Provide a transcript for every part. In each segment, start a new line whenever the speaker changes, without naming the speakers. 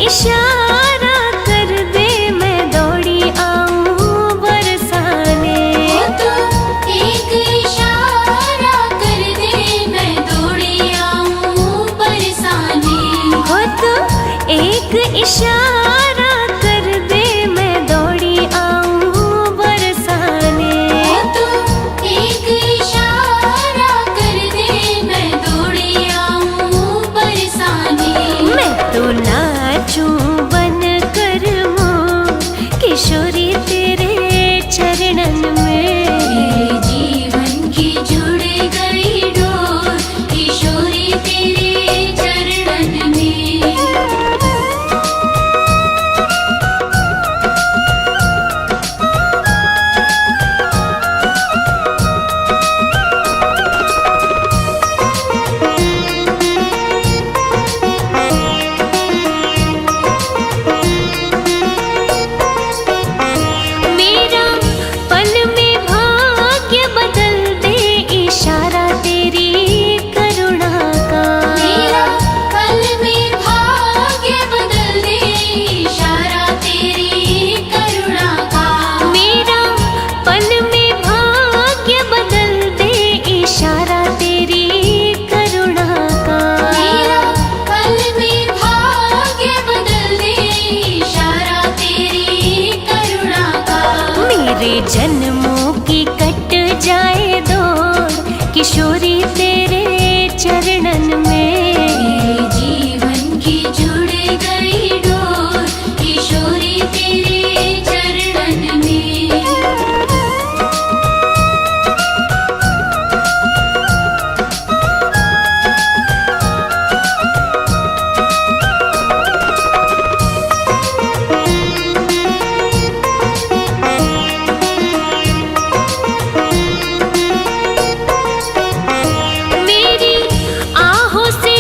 इशारा कर दे मैं दौड़ी आऊं बरसाने।
हो तू एक इशारा कर दे मैं दौड़ी आऊं बरसाने।
हो तू एक इशारा कर दे मैं दौड़ी आऊं बरसाने।
हो तू एक इशारा कर दे मैं दौड़ी आऊं बरसाने।
मैं तो नाचूं बन कर मोर किशोरी तेरे चरणन में।
मेरे जीवन की जुड़ गई डोर किशोरी तेरे चरणन में।
मेरा पल में भाग्य बदल दे इशारा तेरी करुणा का।
मेरा पल में भाग्य बदल दे इशारा तेरी करुणा का।
मेरा पल में भाग्य बदल दे इशारा तेरी करुणा का।
मेरा पल में भाग्य बदल दे इशारा तेरी करुणा का।
मेरे जन्मों की कट जाए दौड़ किशोरी तेरे चरणन में।
मेरे जीवन की जुड़ गई डोर किशोरी तेरे चरणन में।
मेरी आहों से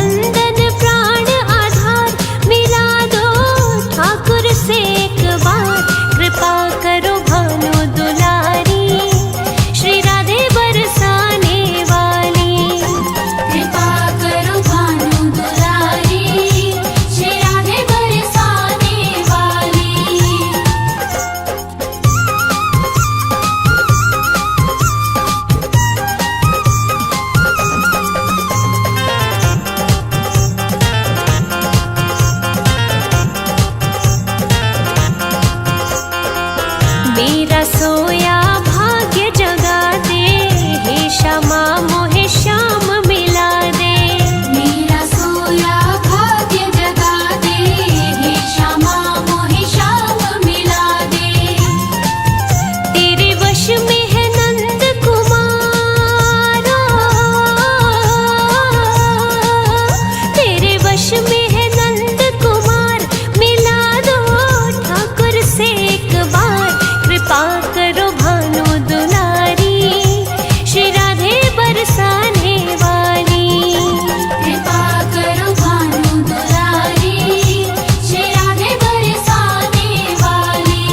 नंदन प्राण आधार, मिला दो ठाकुर से एक बार। कृपा करो भानु दुलारी, श्री राधे बरसाने वाली।
कृपा करो भानु दुलारी, श्री राधे बरसाने वाली।
मेरा सोया भाग्य जगा दे, हे श्यामा मोहे श्याम मिला दे।
मेरा सोया भाग्य जगा दे, हे श्यामा मोहे श्याम मिला दे।
तेरे वश में है नंद कुमारा, तेरे वश में है नंद कुमार, मिला दो ठाकुर से एक बार। कृपा करो भानु दुलारी, श्री राधे बरसाने वाली।
कृपा करो भानु दुलारी, श्री राधे बरसाने वाली।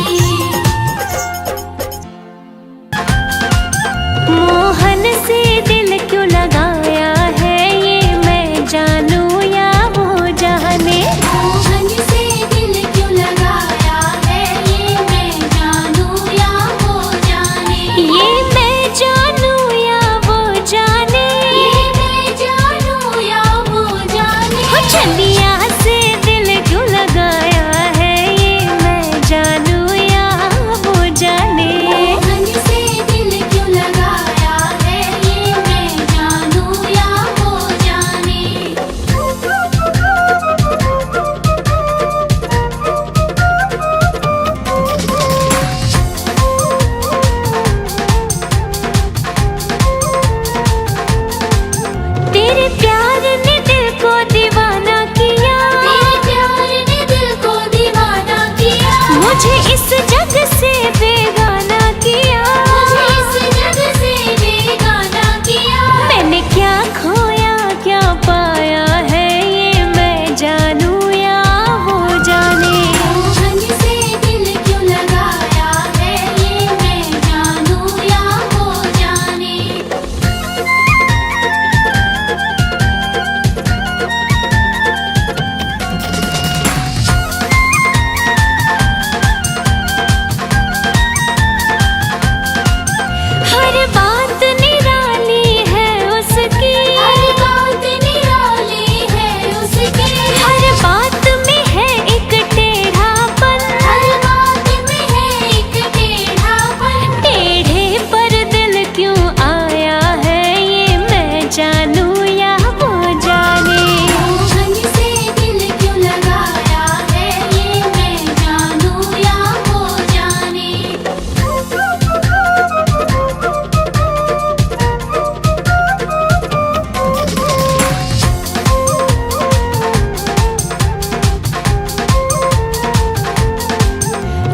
मोहन से दिल क्यों लगाया है, ये मैं जानूं या वो जाने।
मोहन से दिल क्यों लगाया है, ये मैं जानूं या वो जाने।
ये मैं जानूं या वो जाने।
ये मैं जानूं या वो जाने।
हो चलिया से दिल क्यों लगाया है, ये मैं जानूं या वो जाने।
मोहन से दिल क्यों लगाया है, ये मैं जानूं या वो जाने।
तेरे प्यार ने दिल को दीवाना किया,
तेरे प्यार ने दिल को दीवाना किया।
मुझे इस जग से बेगाना किया।
मुझे इस जग से बेगाना किया।
मैंने क्या खोया क्या पाया है, ये मैं जानूं या वो जाने।
मोहन से दिल क्यों लगाया है, ये मैं जानूं या वो जाने।
हर बात निराली है उसकी,
हर बात निराली है उसकी।
हर बात में है एक टेढ़ापन।
हर बात में है एक टेढ़ापन।
टेढ़े पर दिल क्यों आया है, ये मैं जानूं या वो जाने।
मोहन से दिल क्यों लगाया है, ये मैं जानूं या वो जाने।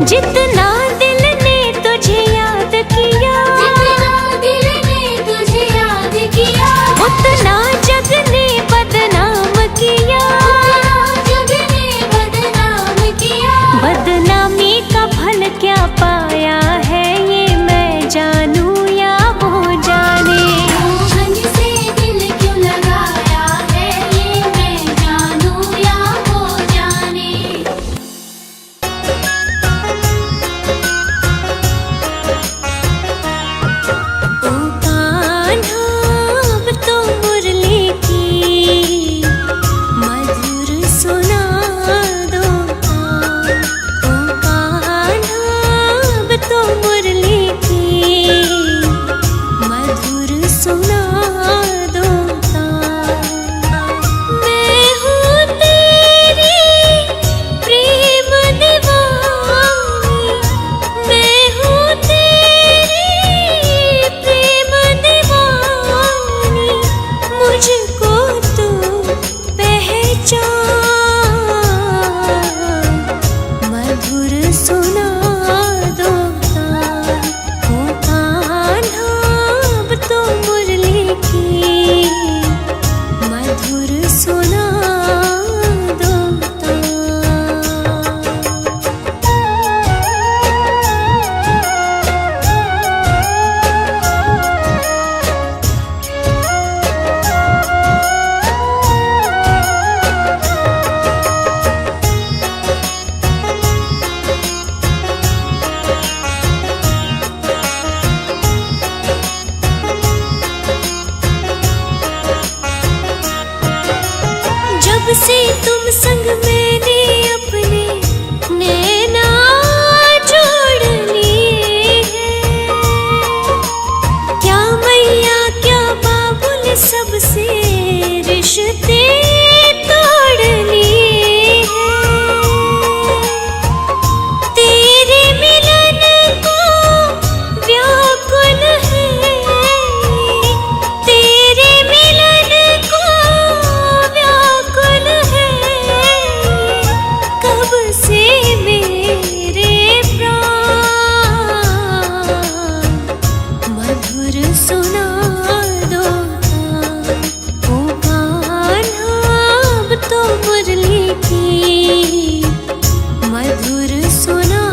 जितना दिल ने तुझे याद किया,
जितना दिल ने तुझे याद किया,
उतना जग ने बदनाम किया।
उतना जग ने बदनाम किया।
बदनामी का फल क्या पाया है, ये मैं जानूं या वो जाने।
मोहन से दिल क्यों लगाया है, ये मैं जानूं या वो जाने।
जब से तुम संग मैंने अपने नैना जोड़ लिए हैं, क्या मैया क्या बाबुल सबसे रिश्ते तोड़ लिए हैं। तेरे मिलन को व्याकुल है, तेरे मिलन को व्याकुल है, कब से मेरे प्राण मधुर सुना दो ओ कान्हा, अब तो मुरली की मधुर सुना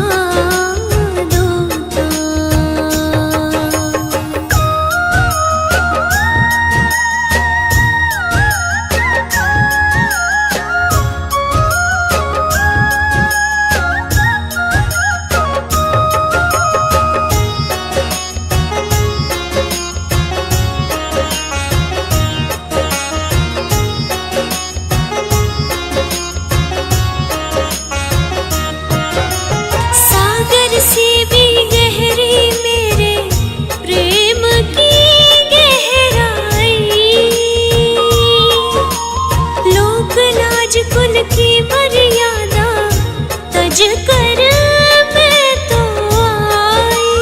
दो सागर से भी गहरी मेरे प्रेम की गहराई, लोक लाज कुल की मर्यादा तज कर मैं तो आई।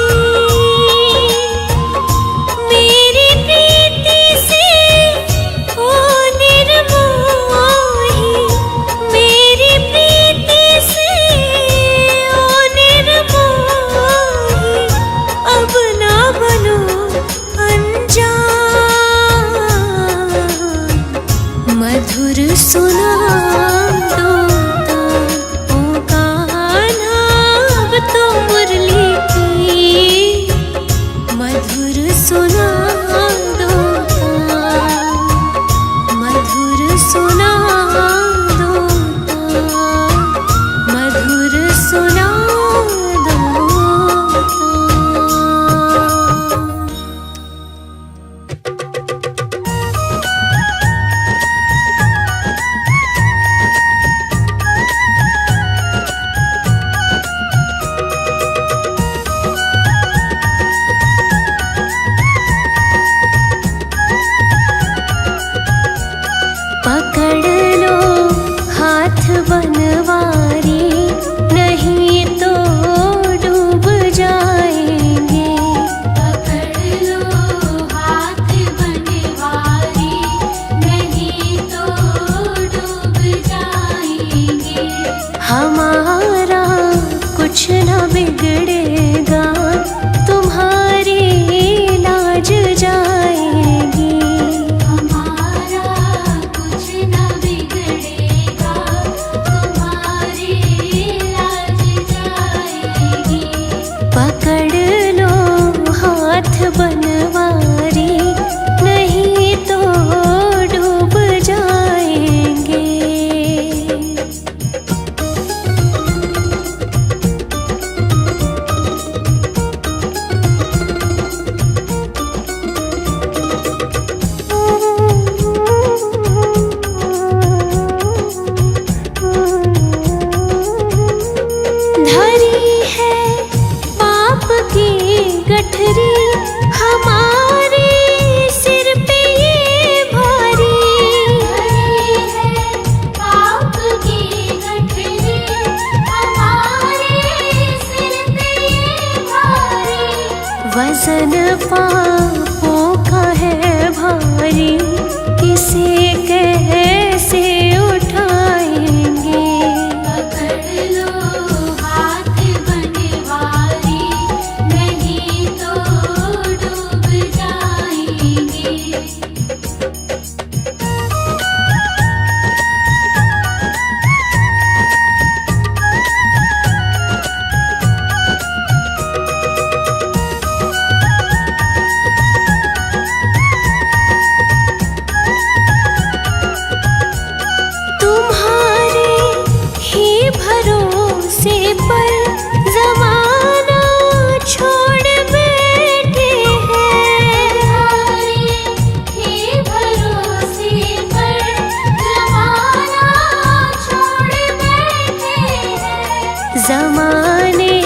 मेरी प्रीति से ओ निर्मोही, मेरी प्रीति से ओ निर्मोही, अब ना बनो अनजान, मधुर सुना दो ओ कान्हा, अब तो मुरली की मधुर सुना दो, मधुर सुना दो, मधुर सुना दो। पकड़ लो हाथ बनवारी, नहीं तो डूब जाएंगे।
पकड़ लो हाथ बनवारी, नहीं तो डूब जाएंगे।
हमारा कुछ न बिगड़ेगा, तुम्हारी लाज जाएगी।
हमारा कुछ न बिगड़ेगा, तुम्हारी लाज जाएगी।
पकड़ लो हाथ बनवारी, नहीं तो डूब जाएंगे। धरी है पाप की गठरी, हमारे सिर पे ये भारी।
धरी है पाप की गठरी, हमारे सिर पे ये भारी।
वजन पापों का है भारी, किसे कैसे उठाएंगे।
पकड़ लो हाथ बनवारी, नहीं तो डूब जाएंगे।
वजन जमाने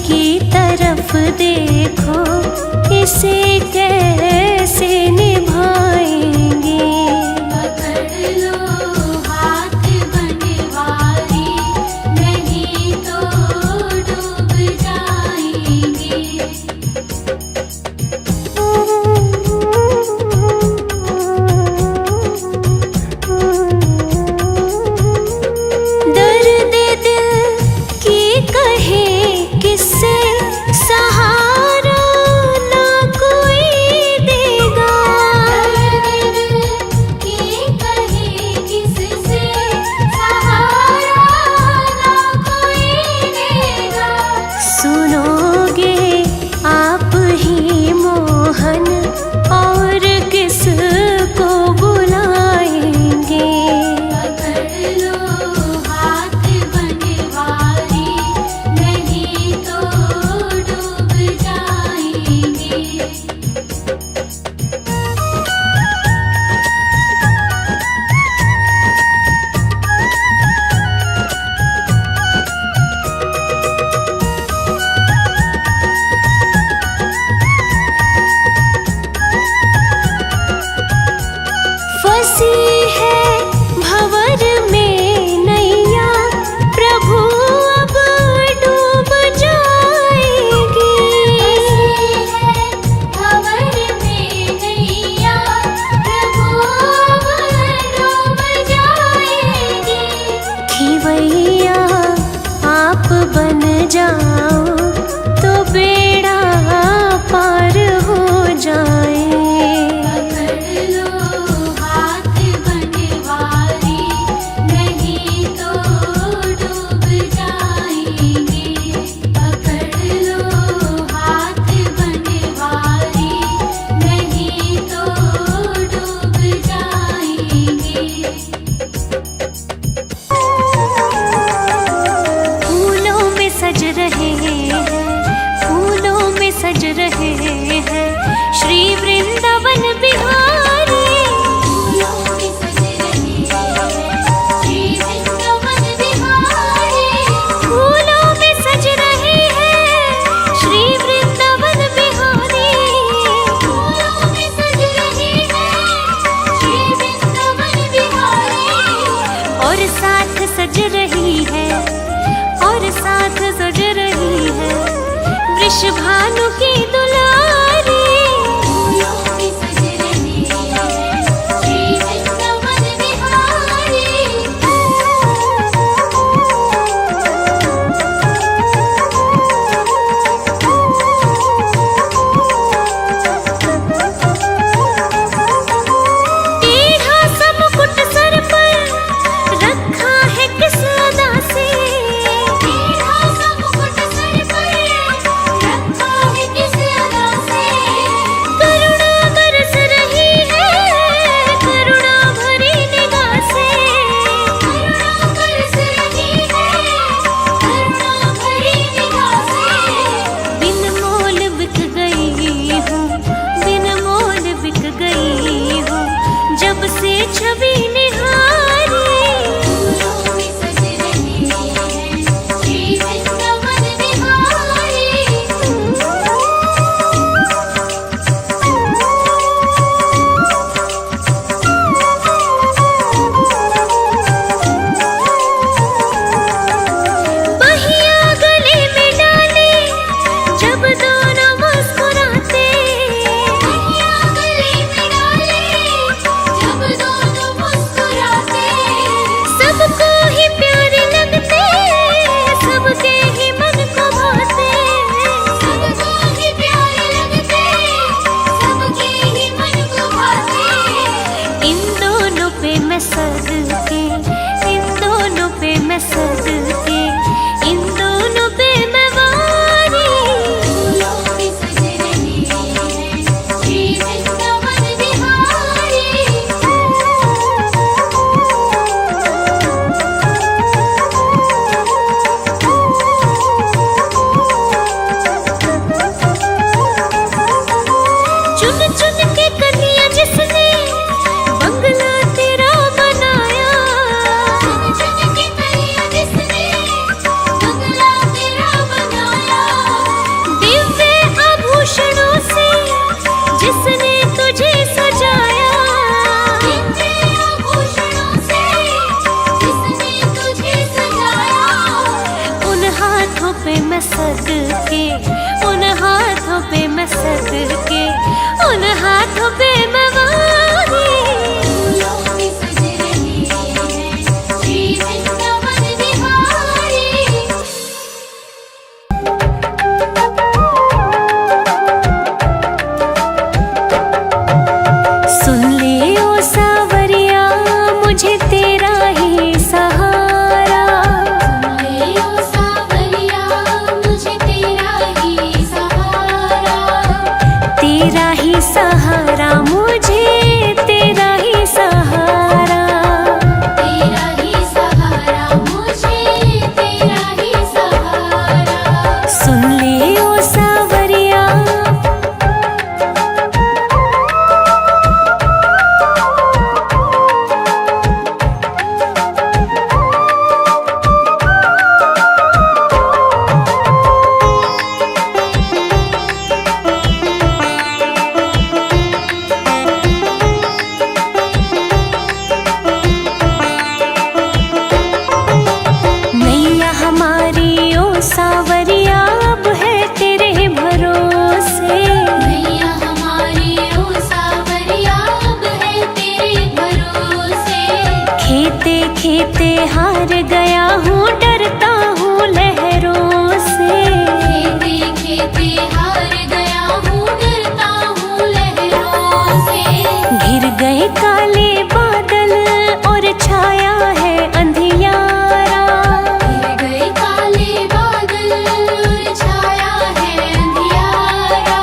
की तरफ देखो, इसे कैसे निभाएंगे।
पकड़ लो हाथ बनवारी, नहीं तो डूब जाएंगे।
दर्द दिल की कहे किससे, सहारा ना कोई देगा।
की कहे किससे, सहारा ना कोई देगा।
सुनोगे आप ही मोहन, और किस को बुलाएंगे।
पकड़ लो हाथ बनवारी, नहीं तो डूब जाएंगे।
फंसी है भंवर में नैया, प्रभु अब डूब जाएगी।
भंवर में नैया, प्रभु अब डूब जाएगी।
खिवैया आप बन जाओ, तो बेड़ा पार हो जाए।
पकड़ लो हाथ बनवारी, नहीं तो डूब जाएंगे। पकड़ लो हाथ बनवारी, नहीं तो डूब जाएंगे।
फूलों में सज रहे हैं, फूलों में सज रहे हैं श्री वृंदावन बिहारी।
फूलों में सज रहे हैं श्री वृंदावन बिहारी।
फूलों में सज रहे हैं श्री वृंदावन बिहारी।
फूलों में सज रहे हैं श्री वृंदावन बिहारी।
और साथ सज रही है, और साथ सज रही है वृषभानु की दुलारी।
फूलों में सज रहे हैं श्री वृंदावन बिहारी।
टेढ़ा सा मुकुट सर पर रखा है किस अदा से।
टेढ़ा सा मुकुट सर पर रखा है किस
पे मैं सदके, उन हाथों पे मैं सदके, उन हाथों पे मैं वारी।
फूलों की सज रही है श्री वृंदावन बिहारी।
सुन ले ओ सावरिया मुझे तेरा ही सहारा,
ले ओ सावरिया मुझे तेरा ही सहारा।
तेरा ही सहारा मुझे, तेरा ही सहारा।
तेरा ही सहारा मुझे, तेरा ही सहारा।
सुन ले ओ सावरिया नैया हमारी ओ सावरिया अब है तेरे भरोसे।
नैया हमारी ओ सावरिया अब है तेरे भरोसे।
खेते खेते हार गया हूँ, डरता हूँ लहरों से।
खेते खेते हार गया हूँ, डरता हूँ लहरों से।
घिर गए काले बादल और छाया है अंधियारा।
घिर गए काले बादल और छाया है अंधियारा।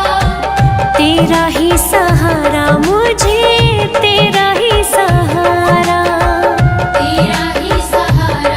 तेरा ही सहारा मुझे, तेरा ही सहारा।
तेरा ही सहारा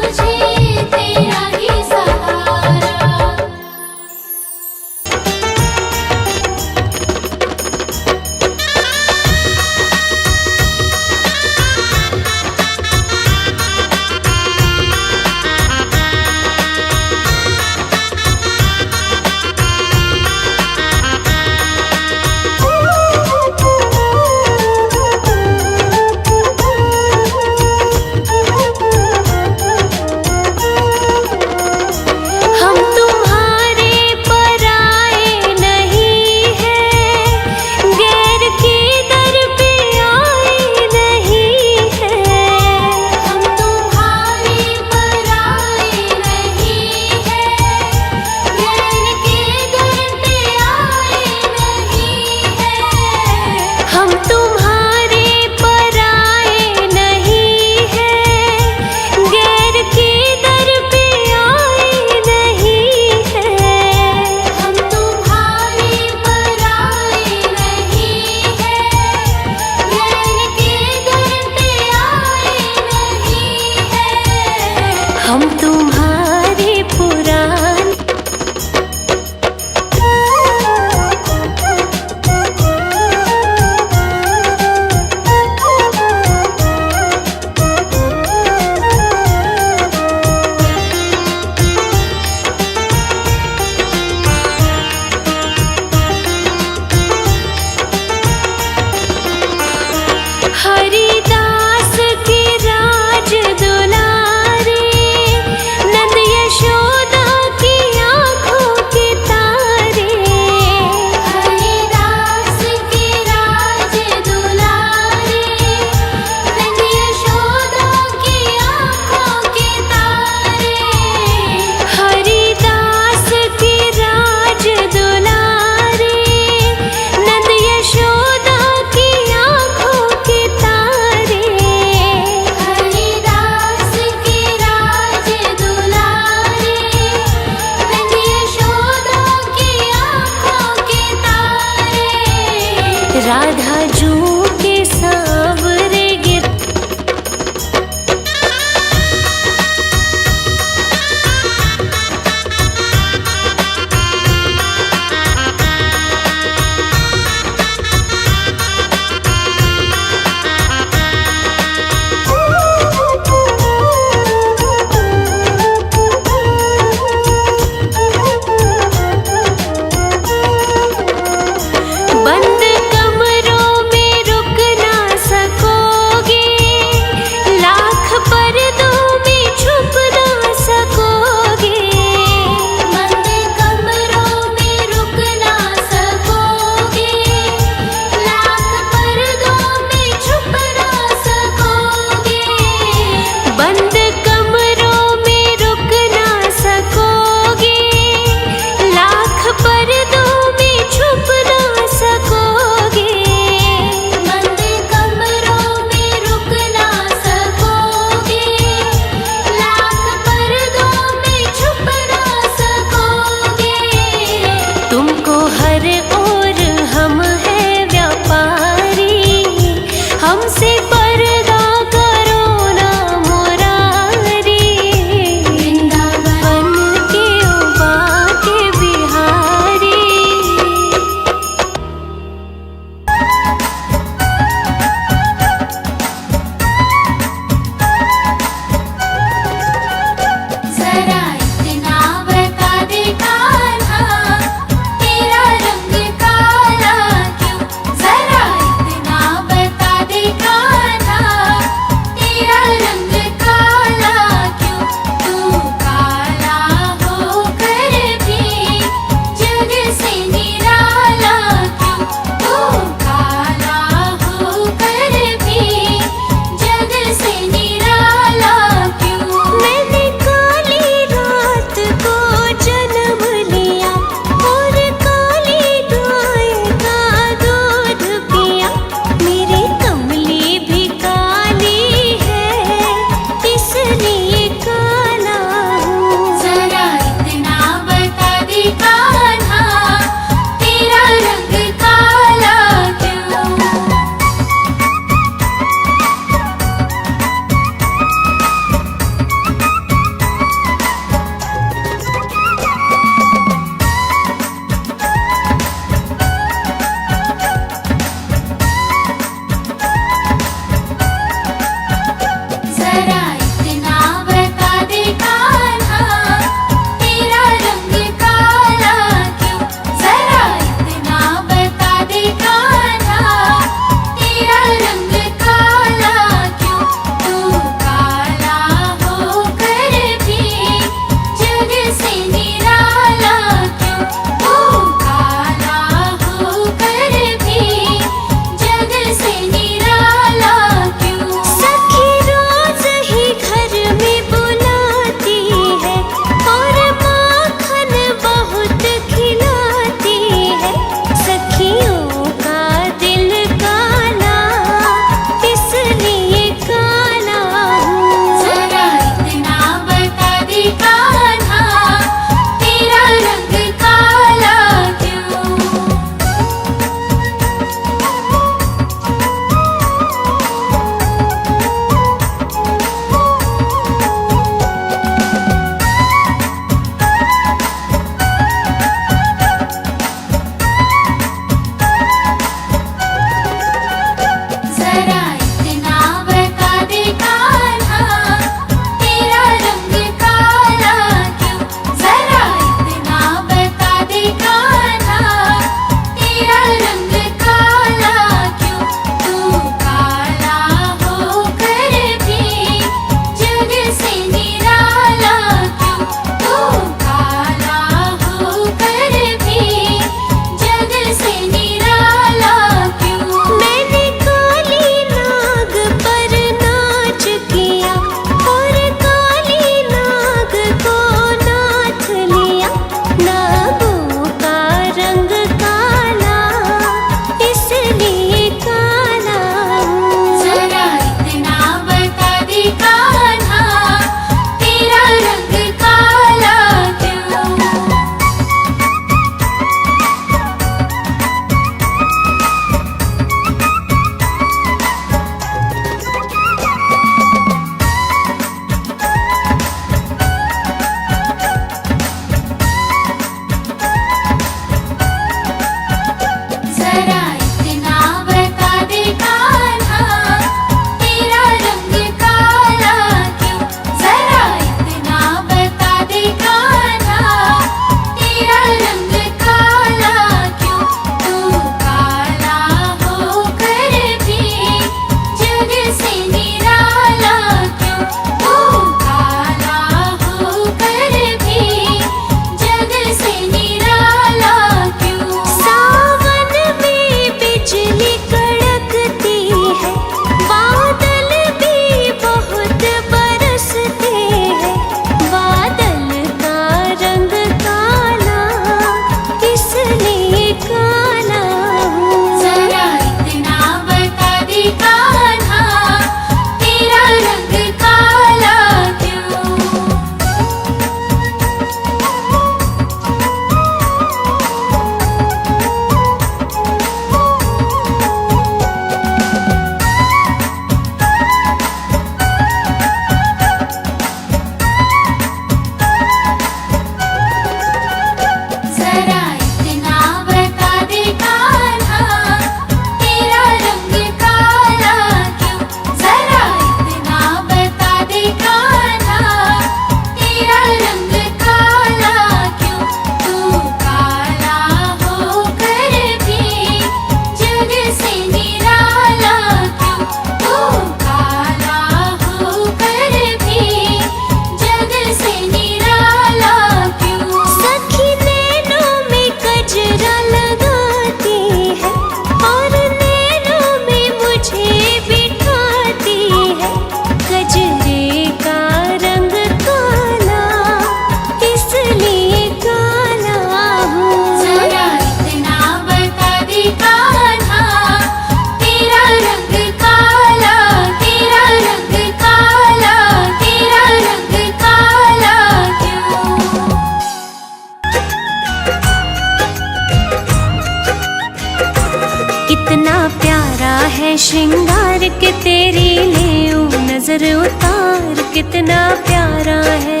है श्रृंगार के तेरी लेऊं नजर उतार कितना प्यारा है।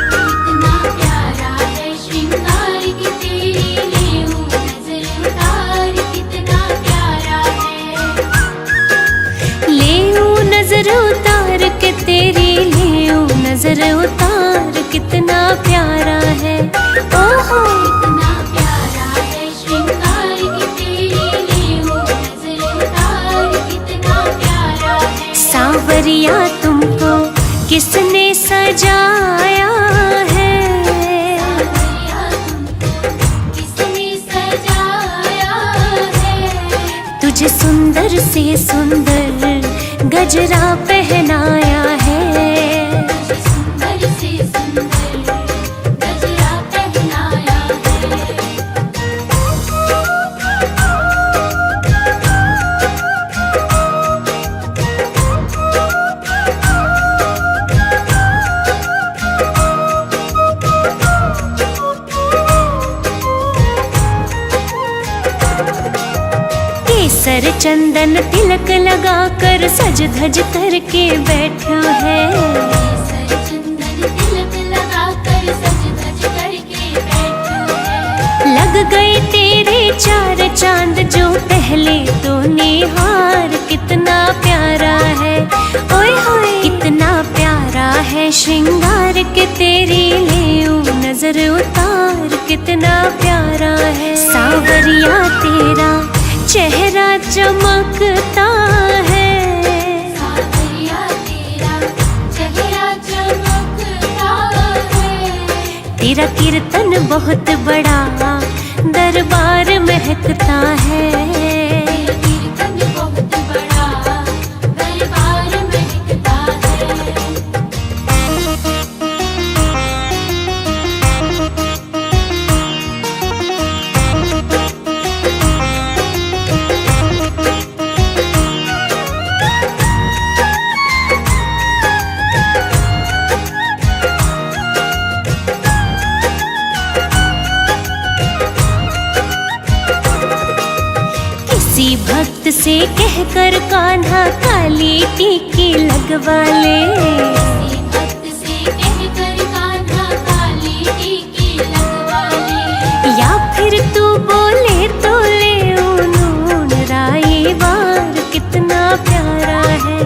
कितना प्यारा है श्रृंगार की तेरी लेऊं नजर उतार कितना प्यारा है।
लेऊं नजर उतार के तेरी लेऊं नजर उतार कितना प्यारा है। ओहो
कितना प्यारा है श्रृंगार की तेरी लेऊं नजर उतार कितना प्यारा है।
सांवरिया तुमको किसने सजाया है।
सांवरिया तुमको किसने सजाया है।
तुझे सुंदर से सुंदर गजरा पहनाया है।
तुझे सुंदर से सुंदर गजरा पहनाया है।
केसर चंदन तिलक लगा कर सज धज करके बैठा है।
केसर चंदन तिलक लगा कर सज धज करके बैठा है।
लग गए तेरे चार चांद जो पहले तो निहार कितना प्यारा है। ओए होए कितना प्यारा है श्रृंगार के तेरी लेऊं नजर उतार कितना प्यारा है। सांवरिया तेरा चेहरा चमकता है।
सांवरिया तेरा चेहरा चमकता है।
तेरा कीर्तन बहुत बड़ा दरबार महकता है।
तेरा कीर्तन बहुत बड़ा दरबार महकता है।
किसी भक्त से कहकर कान्हा काली टीकी लगवा ले।
किसी भक्त से कहकर कान्हा काली टीकी लगवा ले।
या फिर तू बोले तो ले नून राई बार कितना प्यारा है।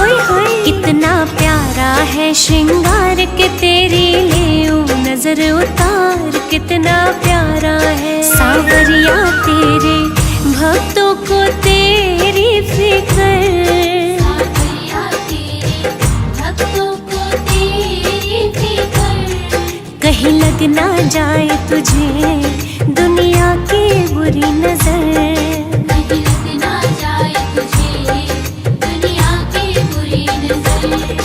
ओए होए कितना प्यारा है श्रृंगार के तेरी लेऊं नजर उतार कितना प्यारा है। सांवरिया तेरे भक्तों को तेरी फिक्र।
सांवरिया तेरे भक्तों को तेरी फिक्र।
कहीं लग ना जाए तुझे दुनिया की बुरी नजर।
कहीं लग ना जाए तुझे दुनिया की बुरी नजर।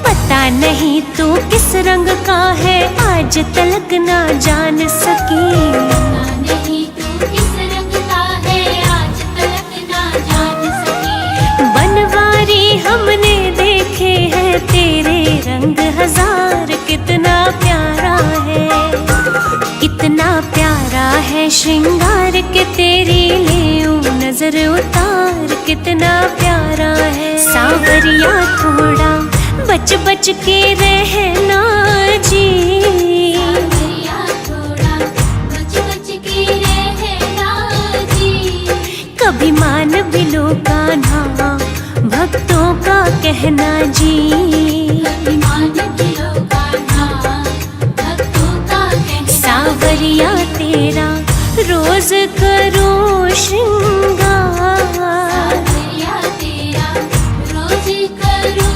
पता नहीं तू किस रंग का है आज तलक ना जान सकी।
पता नहीं तू किस रंग का है आज तलक ना जान सकी।
बनवारी हमने देखे हैं तेरे रंग हजार कितना प्यारा है। कितना प्यारा है श्रृंगार के तेरी लेऊं नजर उतार कितना प्यारा है। सांवरिया थोड़ा बच बच के रहना जी।
सांवरिया थोड़ा बच बच के रहना जी।
कभी मान भी लो कान्हा भक्तों का कहना जी।
अभिमान भी लो कान्हा भक्तों का कहना।
सांवरिया तेरा रोज करो श्रृंगार।
सांवरिया तेरा रोज करो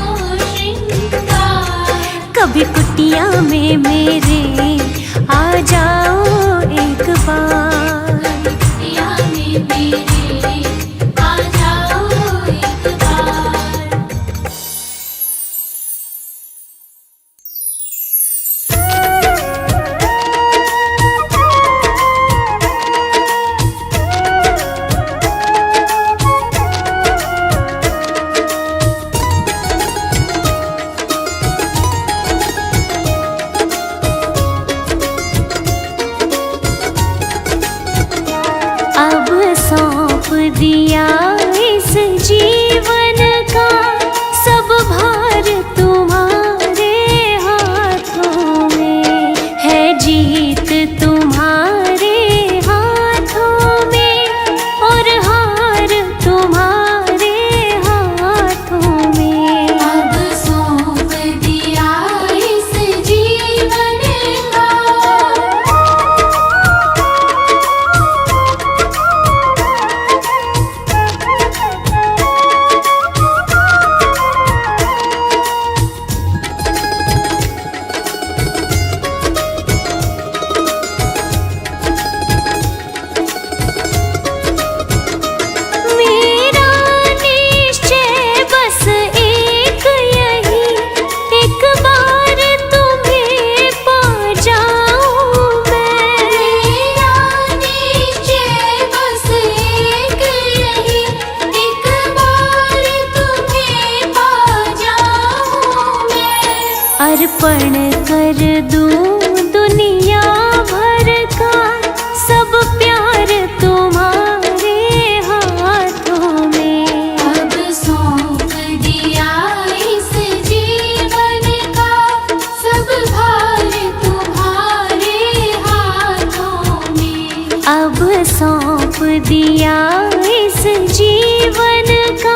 श्रृंगार।
कभी कुटिया में मेरे आ जाओ एक बार।
कुटिया में मेरे आ जाओ एक बार।
जीत तुम्हारे हाथों में और हार तुम्हारे हाथों में।
अब सौंप दिया इस जीवन का,
मेरा निश्चय बस एक यही, एक बार तुम्हें पा जाऊं मैं।
मेरा निश्चय बस एक यही, एक बार तुम्हें पा जाऊं मैं।
अर्पण कर दूं दुनिया भर का सब प्यार तुम्हारे हाथों में।
अब सौंप दिया इस जीवन का, सब भार तुम्हारे हाथों में।
अब सौंप दिया इस जीवन का।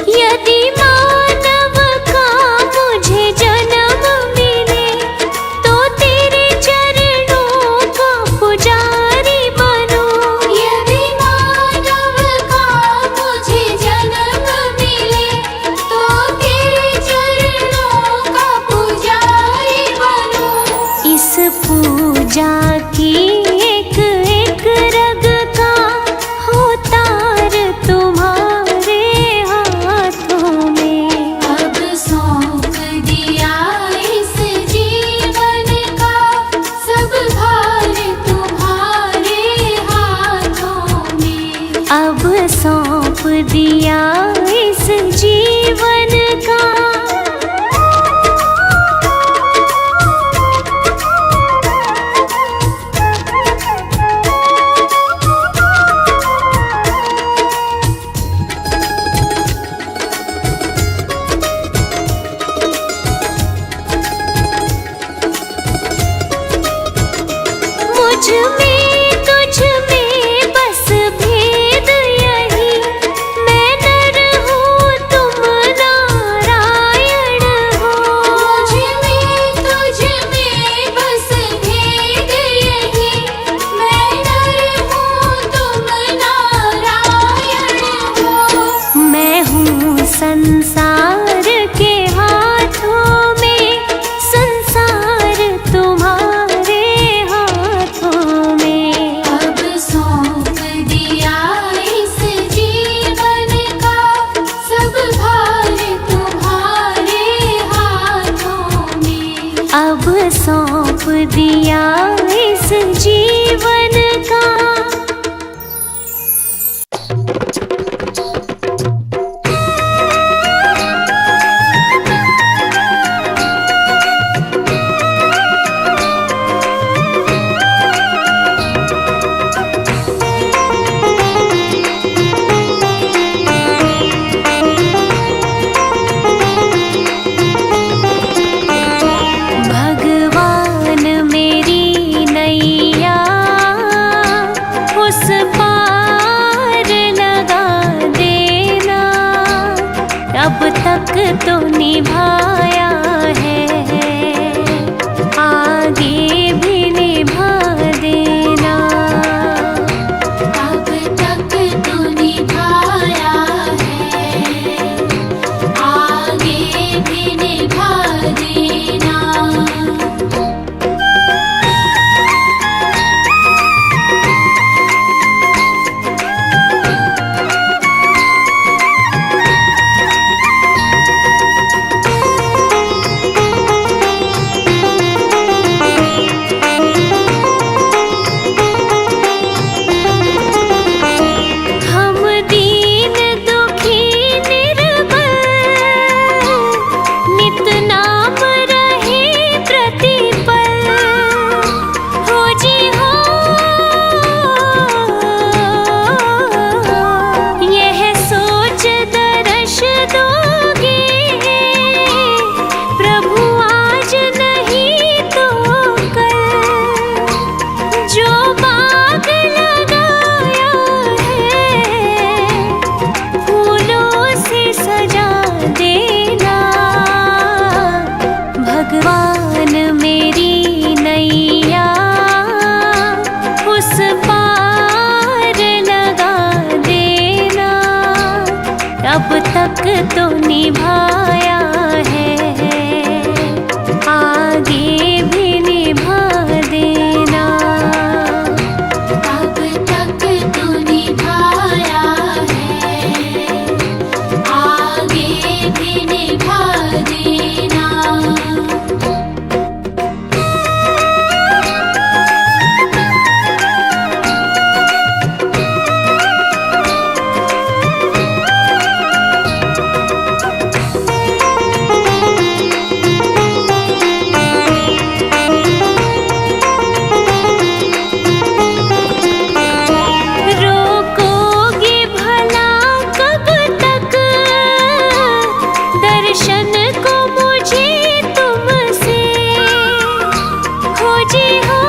यदि मानव का मुझे जन्म मिले तो तेरे चरणों का पुजारी बनूं।
यदि मानव का मुझे जन्म मिले तो तेरे चरणों का पुजारी बनूं।
इस पूजा की एक एक रग का हो तार तुम्हारे हाथों में।
अब सौंप दिया इस जीवन का, सब भार तुम्हारे हाथों में।
अब सौंप दिया इस जीवन का। मुझ में तुझ में बस भेद यही, मैं नर हूँ तुम नारायण हो।
मुझ में तुझ में बस भेद यही, मैं नर हूँ तुम नारायण हो।
मैं हूँ संसार के हाथों में, संसार तुम्हारे हाथों में।
अब सौंप दिया इस जीवन का, सब भार तुम्हारे हाथों में।
अब सौंप दिया इस जीवन का। भगवान मेरी नैया उस पार लगा देना। अब तक तो निभाया है, आगे भी निभा देना।
अब तक तो निभाया है, आगे भी निभा देना।
तो निभाया है, आगे भी निभा देना।
अब तक तो निभाया है, आगे भी निभा देना।
रोकोगे भला कब तक दर्शन को मुझे तुमसे, खोजी हो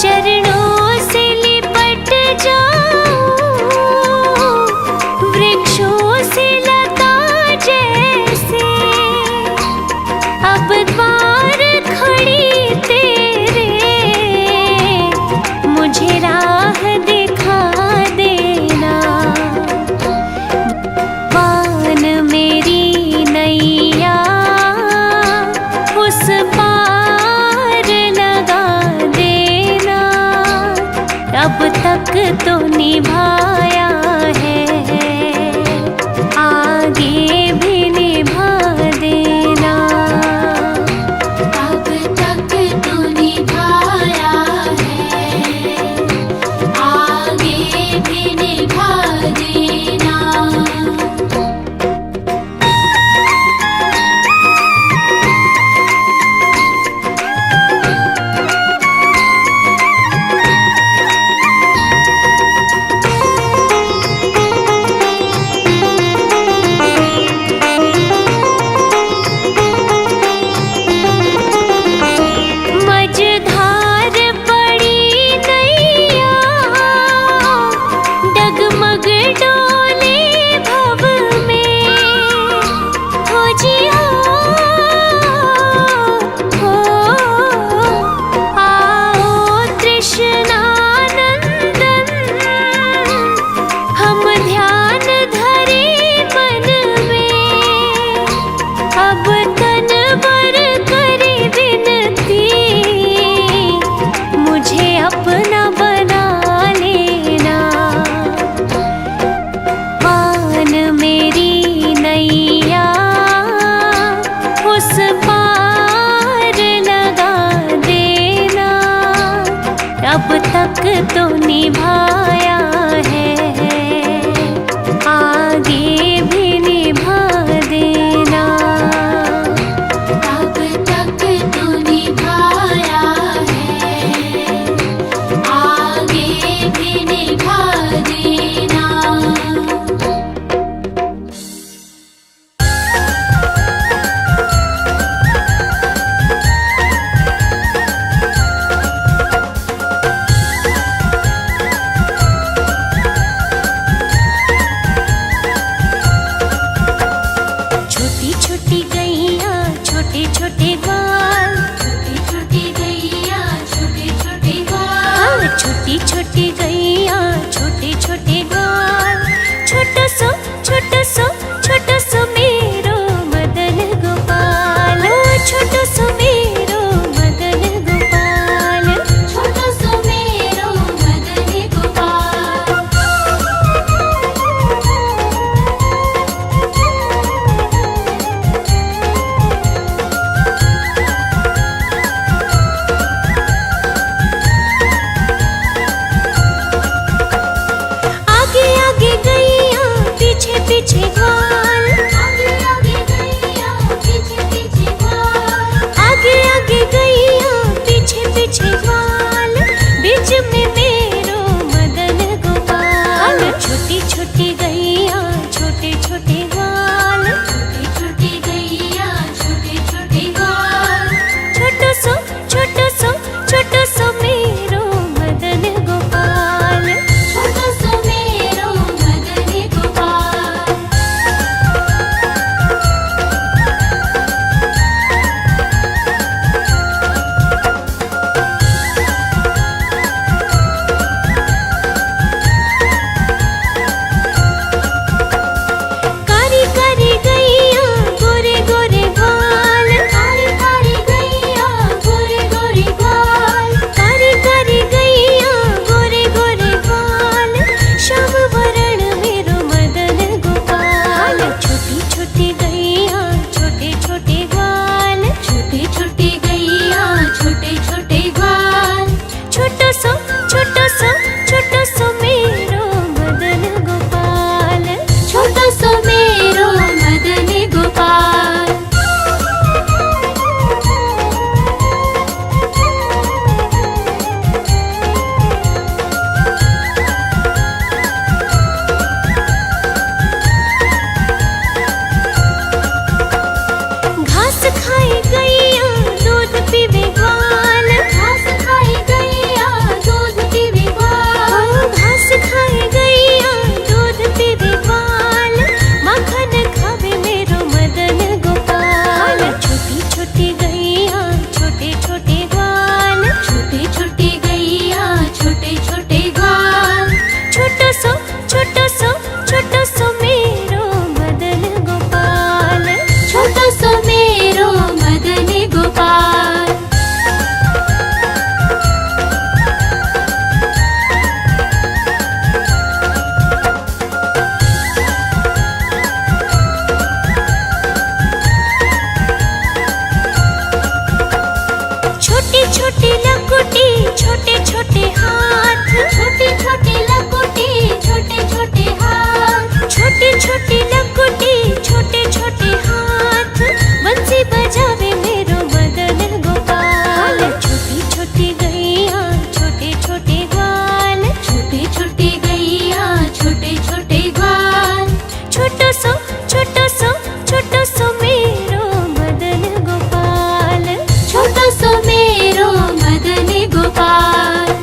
चरणों से लिपट जाऊं, वृक्षों से लता जैसे। अब द्वार खड़ी तेरे, मुझे राह दिखा देना। बान मेरी नैया उस पार लगा देना। अब तक तो निभाया है, आगे भी निभा देना।
अब तक तो निभाया है, आगे भी निभा देना।
मझधार पड़ी नैया, डगमग डोले भव में। खोजी हो आओ तृष्णानंदन, हम ध्यान धरे मन में। अब तन बर करे विनती, मुझे अपना बना लेना। बान मेरी नैया उस पार लगा देना। अब तक तो निभाया है, आगे भी निभा देना।
अब तक तो निभाया है, आगे भी निभा देना।
छोटी छोटी गैया छोटे छोटे ग्वाल,
छोटी छोटी गैया छोटे छोटे ग्वाल,
हाँ छोटी छोटी गैया छोटे छोटे ग्वाल। छोटो सो मेरो मदन गोपाल, छोटो सो मेरो मदन गोपाल।
छोटो सो मेरो मदन गोपाल।
आगे आगे गैया पीछे पीछे ग्वाल,
आगे आगे गैया पीछे पीछे ग्वाल,
आगे आगे गैया पीछे पीछे ग्वाल। बीच में मेरो मदन गोपाल, छोटी छोटी गैया छोटे छोटे ग्वाल।
छोटी छोटी गैया छोटे छोटे ग्वाल।
छोटो सो मेरो मदन गोपाल।
छोटो सो मेरो मदन गोपाल।
छोटो सो मेरो मदन गोपाल,
छोटो सो मेरो मदन गोपाल।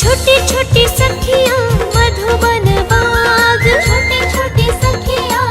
छोटी छोटी सखियाँ मधुबन बाग,
छोटी छोटी सखियाँ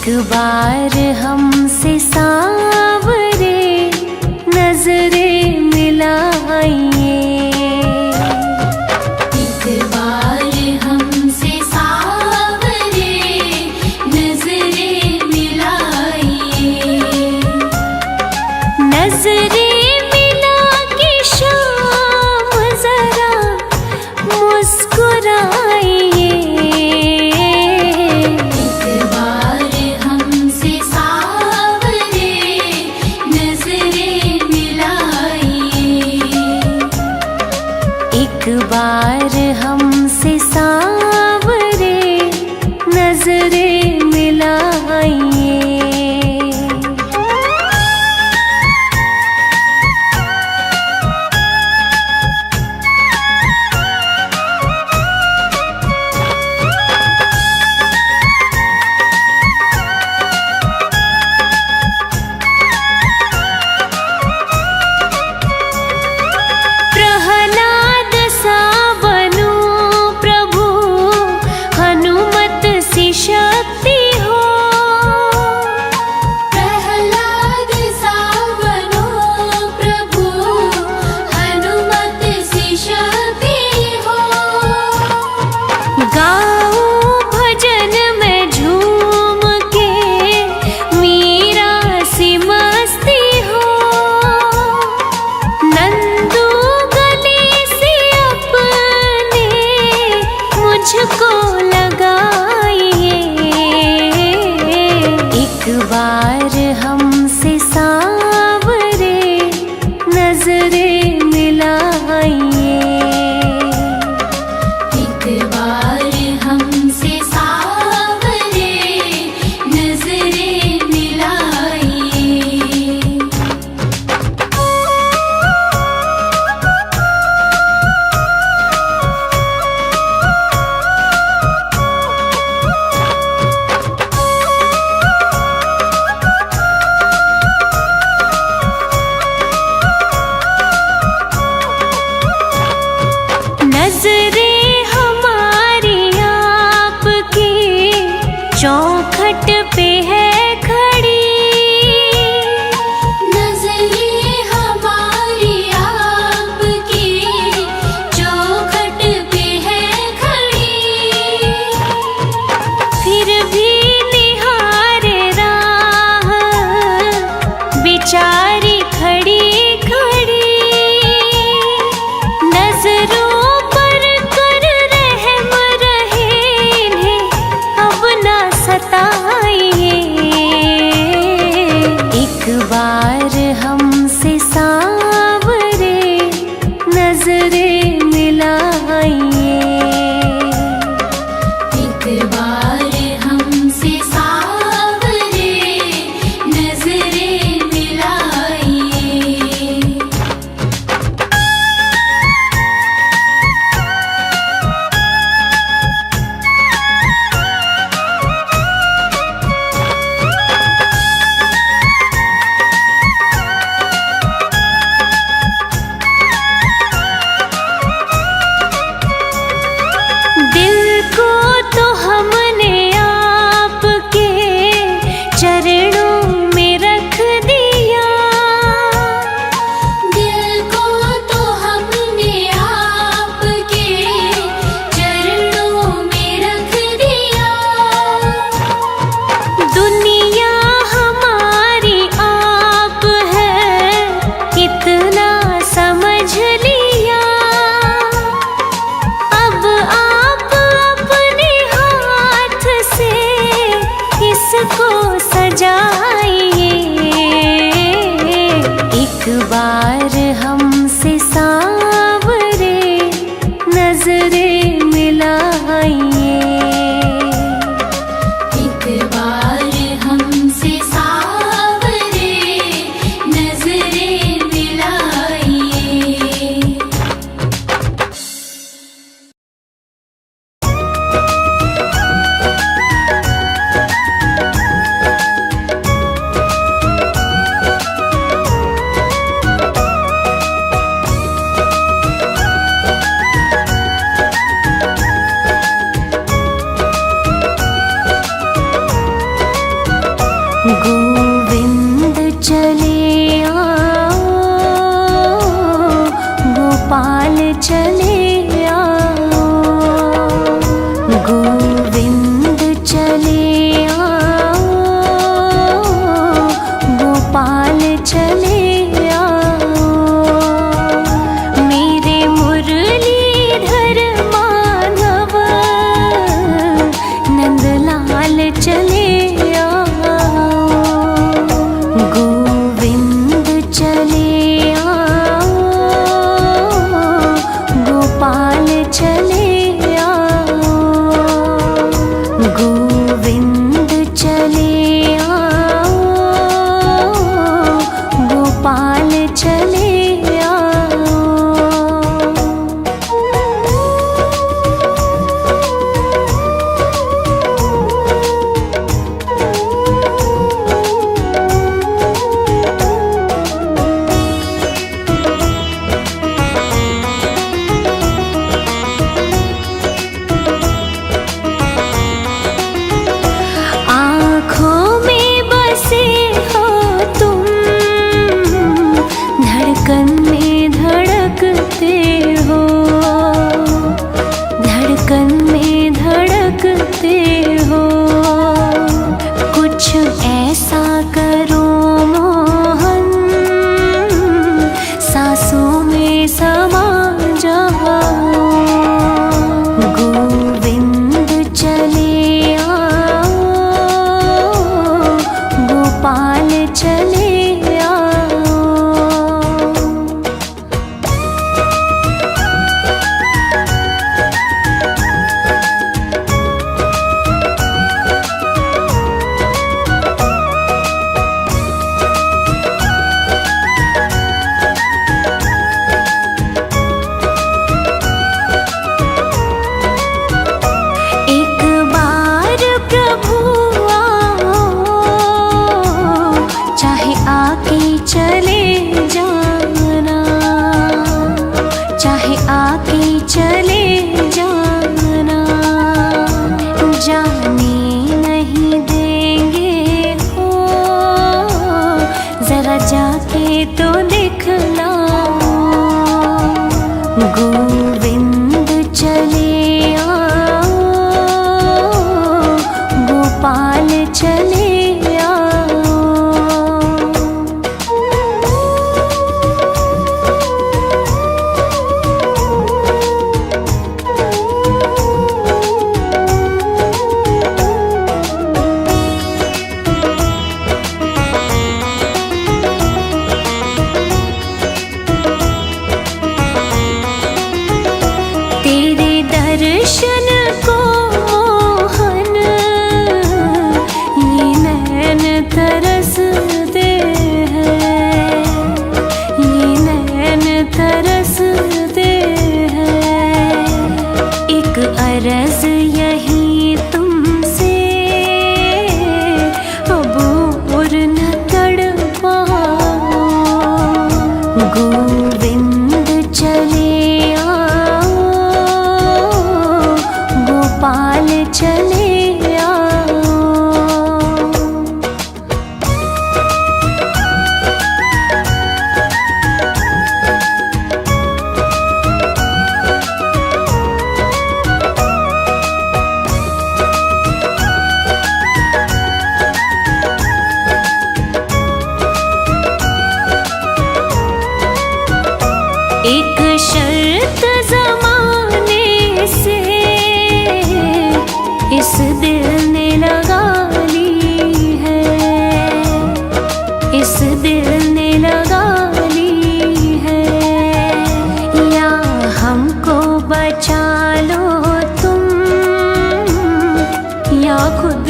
एक बार हमसे सांवरे नजरें मिलाइए।
एक बार हमसे सांवरे नजरें मिलाइए।
नजरें मिला के शाम जरा मुस्कुराइए।
एक बार हमसे सांवरे नजरें मिलाइए।
एक बार हमसे सांवरे नजरें मिलाइए। प्रहलाद सा बनूं प्रभु, हनुमत सी शक्ति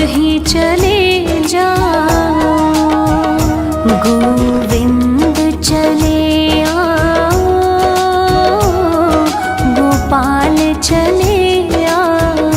ही चले जाओ, गोविंद चले आओ, गोपाल चले आओ।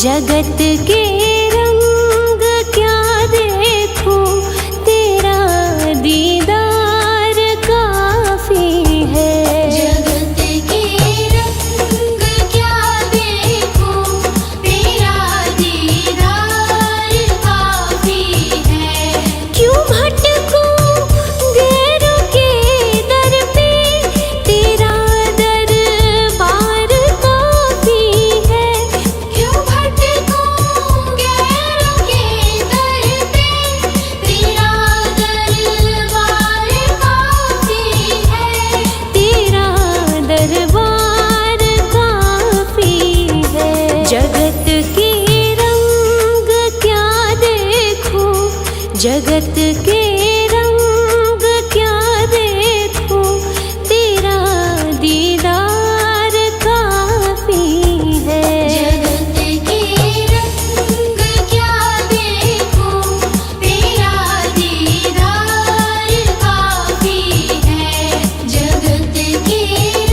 जगत के रंग क्या देखूं, तेरा दीदार काफी है।
जगत के रंग क्या देखूं, तेरा दीदार काफी है।
क्यों भटकूं गैरों के दर पे, तेरा दरबार काफी है।
क्यों भटकूं गैरों के दर पे, तेरा दरबार काफी है।
तेरा दरबार काफी है। जगत के रंग क्या देखूं, जगत के रंग क्या देखूं, तेरा दीदार काफी है।
जगत के रंग क्या देखूं, तेरा दीदार काफी है। जगत के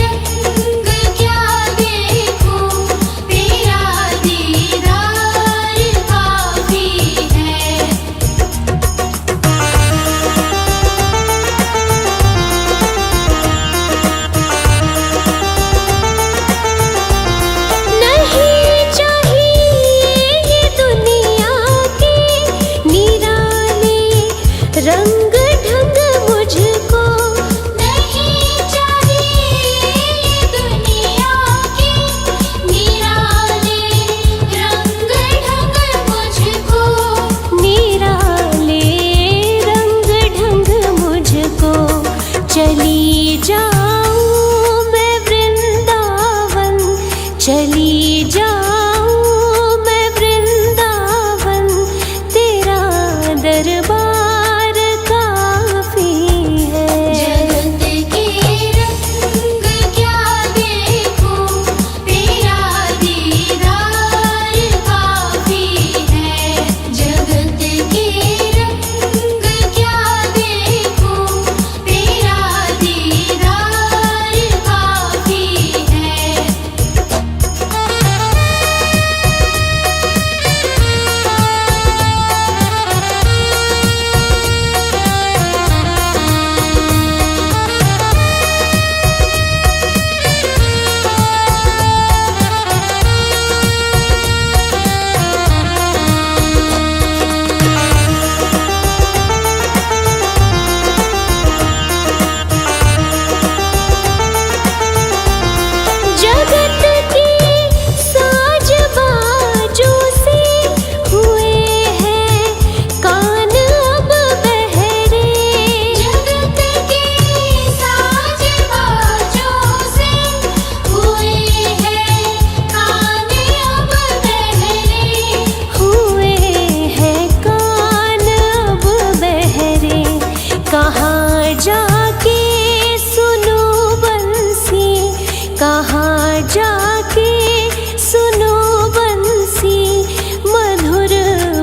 रंग क्या देखूं, तेरा दीदार काफी है।
नहीं चाहिए ये दुनिया के निराले रंग ढंग मुझको,
नहीं चाहिए ये दुनिया के निराले रंग ढंग मुझको।
निराले रंग ढंग मुझको। चली जाऊं मैं वृंदावन, चली जाऊं मैं वृंदावन, तेरा दरबार काफी है।
जगत के रंग क्या देखूं, तेरा दीदार काफी है। जगत के रंग क्या देखूं, तेरा दीदार काफी है।
जगत के साज बाजों से हुए हैं कान अब बहरे।
जगत के साज बाजों से हुए हैं कान अब बहरे।
हुए हैं कान अब बहरे। कहाँ जाके सुनो बंसी, कहाँ जाके सुनो बंसी, मधुर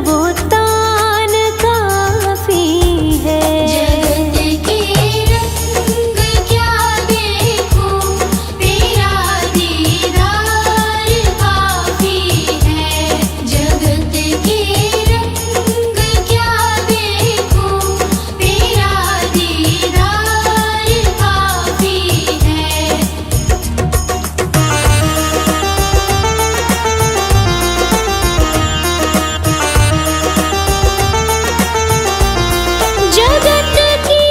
वो तान काफी है।
जगत के रंग क्या देखूं, तेरा दीदार काफी है। जगत के रंग क्या देखूं, तेरा दीदार काफी है।
जगत की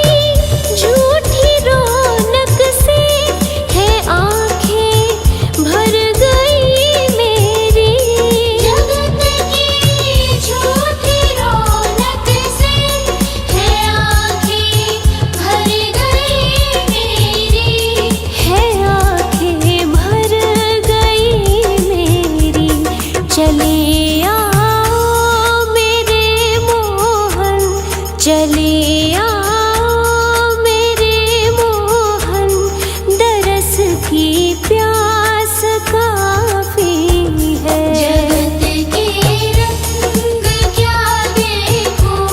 झूठी रौनक से है आंखें भर गई मेरी।
जगत की झूठी रौनक से है आँखें भर गई मेरी।
है आंखें भर गई मेरी। चले आओ मेरे मोहन, चले आओ मेरे मोहन, दरस की प्यास काफी है।
जगत के रंग क्या देखूं,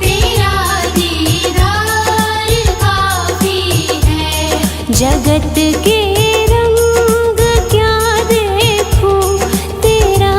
तेरा दीदार काफी है।
जगत के रंग क्या देखूं, तेरा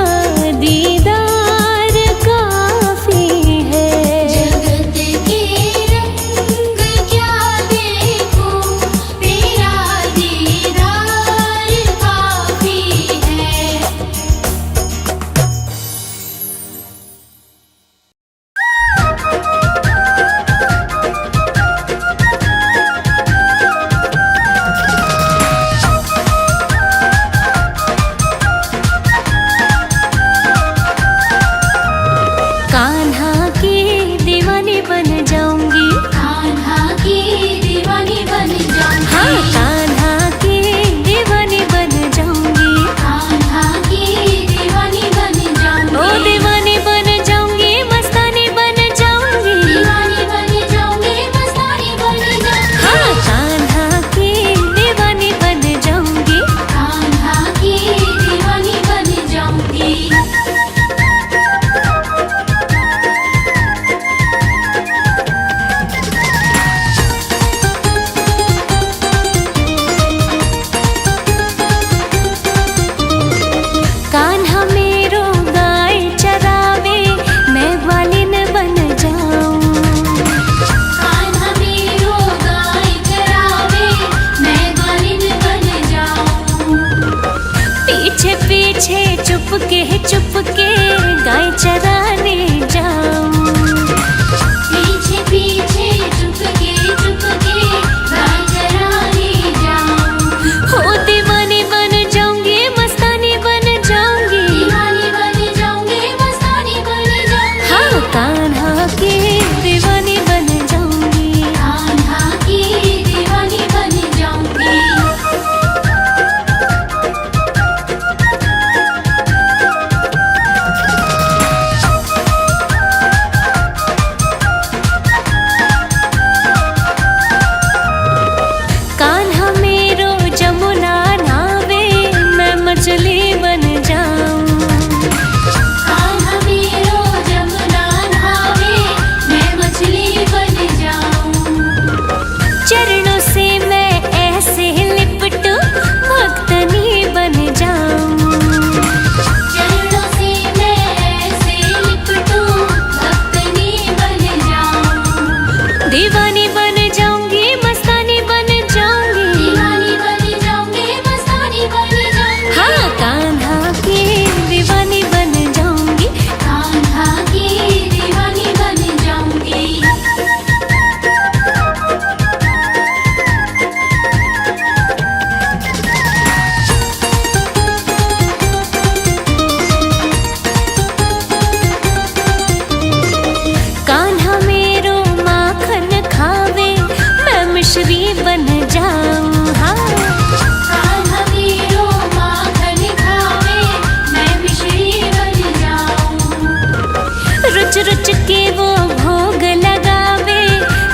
रुच रुच के वो भोग लगावे,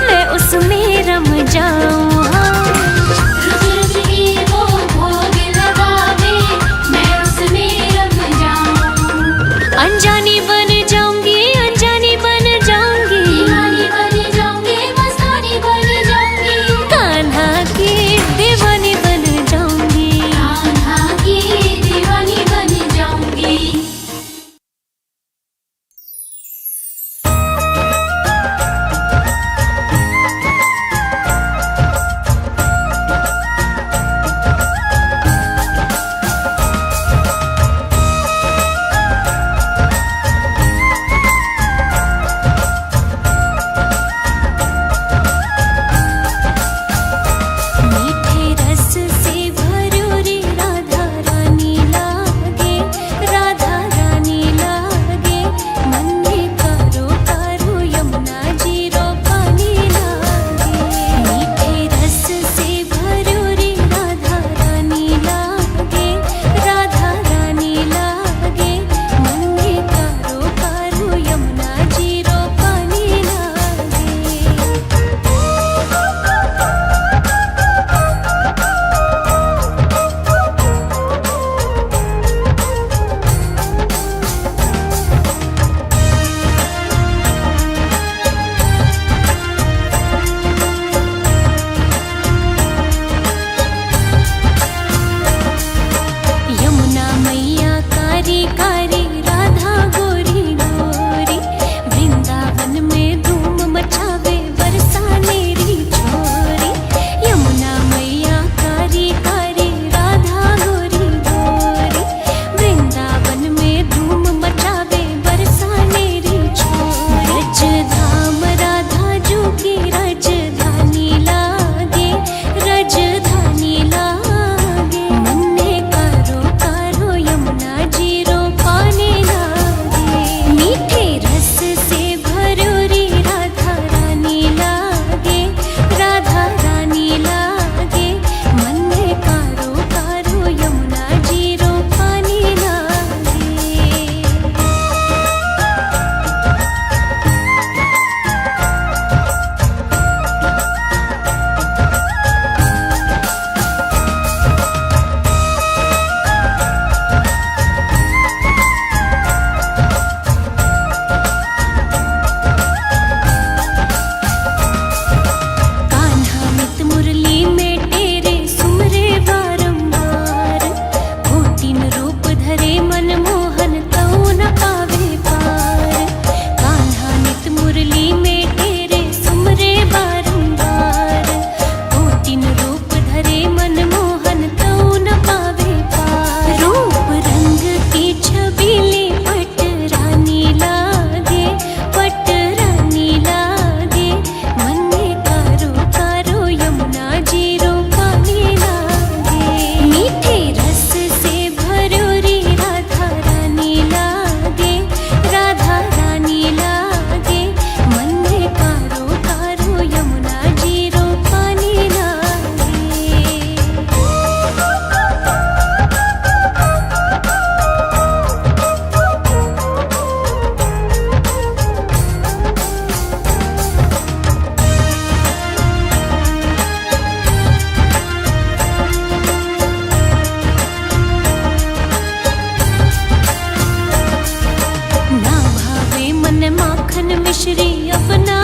मैं उसमें रम जाऊं। हाँ,
रुच रुच के वो भोग लगावे, मैं उसमें रम जाऊं।
अनजानी बन जाऊंगी, अनजानी बन जाऊंगी,
दीवानी बन जाऊंगी, मस्तानी बन जाऊंगी,
कान्हा की दीवानी बन जाऊंगी।
कान्हा की दीवानी बन जाऊंगी।
मीठे रस से भरूरी राधा रानी लागे, राधा रानी लागे, मन में कारो कारो यमुना जी रो पानी लागे। मीठे रस से भरूरी राधा रानी लागे, राधा रानी लागे, मन में कारो कारो यमुना जी रो पानी लागे। यमुना मैया कारी कारी, राधा गोरी गोरी, वृंदावन में धूम मचावे बरसा मेरी छोरी। यमुना मैया कारी कारी, राधा गोरी गोरी, वृंदावन में धूम मचावे बरसा मेरी छोरी। रज धाम राधा जू की राजधानी लागे, राजधानी लागे, मन में कारो कारो यमुना जी रो पानी लागे। मीठे रस से भरूरी राधा रानी लागे, राधा रानी लागे, मन में कारो कारो यमुना जी रो पानी लागे। कान्हा मित मुरली में तेरे सुमरे बारंबार, कोटिन रूप धरे मन मोहन तऊ न पावे पार। कान्हा मित मुरली में तेरे सुमरे बारंबार, कोटिन रूप धरे मन मोहन तऊ न पावे पार। रूप रंग की छबीली पट रानी लागे, पट रानी लागे, मन में कारो कारो यमुना जी रो पानी लागे। मीठे रस से भरूरी राधा रानी लागे, राधा रानी लागे, मन में कारो कारो यमुना जी रो पानी लागे। ना भावे मन माखन मिश्री, अपना